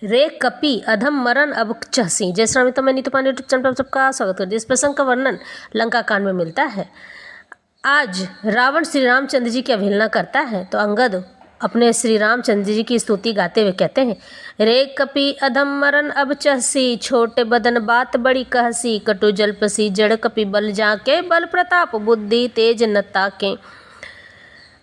रे कपि अधम मरण अब चहसी। जय श्री राम। तो मैं नीतू पांडे यूट्यूब चैनल पर सबका स्वागत करती हूँ। इस प्रसंग का वर्णन लंका कांड में मिलता है। आज रावण श्री रामचंद्र जी की अवहेलना करता है तो अंगद अपने श्री रामचंद्र जी की स्तुति गाते हुए कहते हैं, रे कपि अधम मरण अब चहसी, छोटे बदन बात बड़ी कहसी, कटु जलपसी जड़ कपि बल जाके, बल प्रताप बुद्धि तेज न ताके,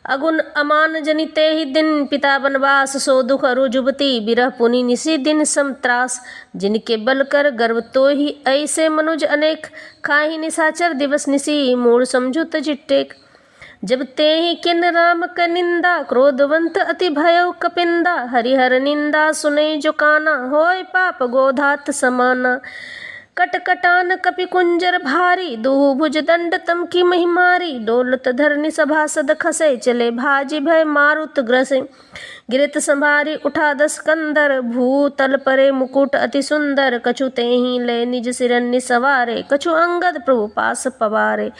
अगुन अमान जनिते ही दिन, पिता बनवास सो दुख अरु जुबती, बिरह पुनि निसी दिन समत्रास, जिनके बल कर गर्व तो ही ऐसे मनुज अनेक, खाही निशाचर दिवस निसी, मूल समझुत चिट्टेक, जब ते ही किन राम क निंदा, क्रोधवंत अति भयउ कपिंदा, हरिहर निंदा सुने जो काना, होय पाप गोधात समाना, कटकटान कपि कुंजर भारी, दुहु भुज दंड तम की महिमारी, डोलत धरनी सभासद खसे, चले भाजी भय मारुत ग्रसे, गिरत संभारी उठा दस कंदर, भूतल परे मुकुट अति सुंदर, कछु तेहि ले निज सिरन्नि सवारे, कछु अंगद प्रभु पास पवारे,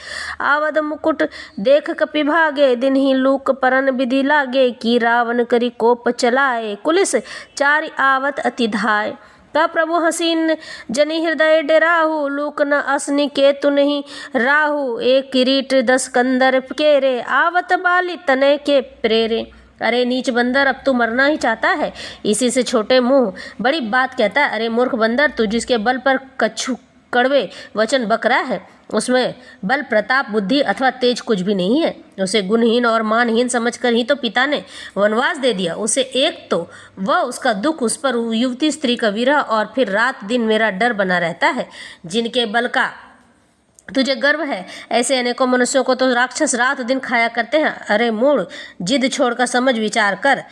आवद मुकुट देख कपि भागे, दिन ही लूक परन विधि लागे, की रावण करी कोप चलाए, कुलिस चारि आवत अति धाय, ता प्रभु हसीन जनि हृदय डेराहु, लूक न असनि केतु नहीं राहु, एक किरीट दस कंदर केरे, आवत बाली तनय के प्रेरे। अरे नीच बंदर, अब तू मरना ही चाहता है, इसी से छोटे मुंह बड़ी बात कहता है। अरे मूर्ख बंदर, तू जिसके बल पर कछु कड़वे वचन बक रहा है, उसमें बल प्रताप बुद्धि अथवा तेज कुछ भी नहीं है। उसे गुणहीन और मानहीन समझकर ही तो पिता ने वनवास दे दिया। उसे एक तो वह उसका दुख, उस पर युवती स्त्री का विरह, और फिर रात दिन मेरा डर बना रहता है। जिनके बल का तुझे गर्व है, ऐसे अनेकों मनुष्यों को तो राक्षस रात दिन खाया करते हैं। अरे मूढ़, जिद छोड़कर समझ विचार कर।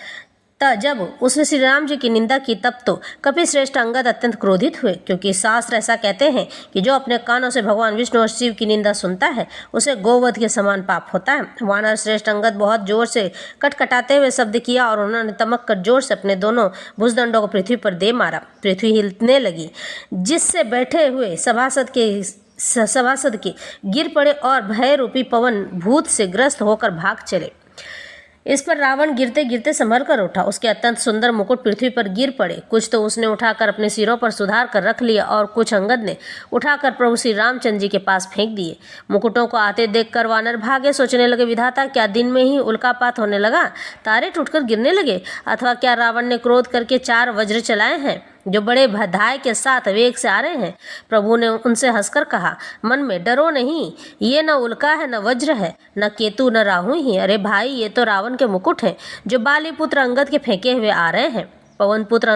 जब उसने श्री राम जी की निंदा की तब तो कपि श्रेष्ठ अंगद अत्यंत क्रोधित हुए, क्योंकि शास्त्र ऐसा कहते हैं कि जो अपने कानों से भगवान विष्णु और शिव की निंदा सुनता है उसे गोवध के समान पाप होता है। वानर श्रेष्ठ अंगद बहुत जोर से कटकटाते हुए शब्द किया और उन्होंने तमक कर जोर से अपने दोनों भुजदंडों को पृथ्वी पर दे मारा। पृथ्वी हिलने लगी, जिससे बैठे हुए सभासद के गिर पड़े और भय रूपी पवन भूत से ग्रस्त होकर भाग चले। इस पर रावण गिरते गिरते संभल कर उठा। उसके अत्यंत सुंदर मुकुट पृथ्वी पर गिर पड़े। कुछ तो उसने उठाकर अपने सिरों पर सुधार कर रख लिया और कुछ अंगद ने उठाकर प्रभु श्री रामचंद्र जी के पास फेंक दिए। मुकुटों को आते देखकर वानर भागे। सोचने लगे, विधाता, क्या दिन में ही उल्कापात होने लगा, तारे टूटकर गिरने लगे, अथवा क्या रावण ने क्रोध करके 4 वज्र चलाए हैं जो बड़े भधाय के साथ वेग से आ रहे हैं। प्रभु ने उनसे हंसकर कहा, मन में डरो नहीं, ये न उल्का है, न वज्र है, न केतु, न राहु ही। अरे भाई, ये तो रावण के मुकुट हैं जो बाली पुत्र अंगद के फेंके हुए आ रहे हैं। पवन पुत्र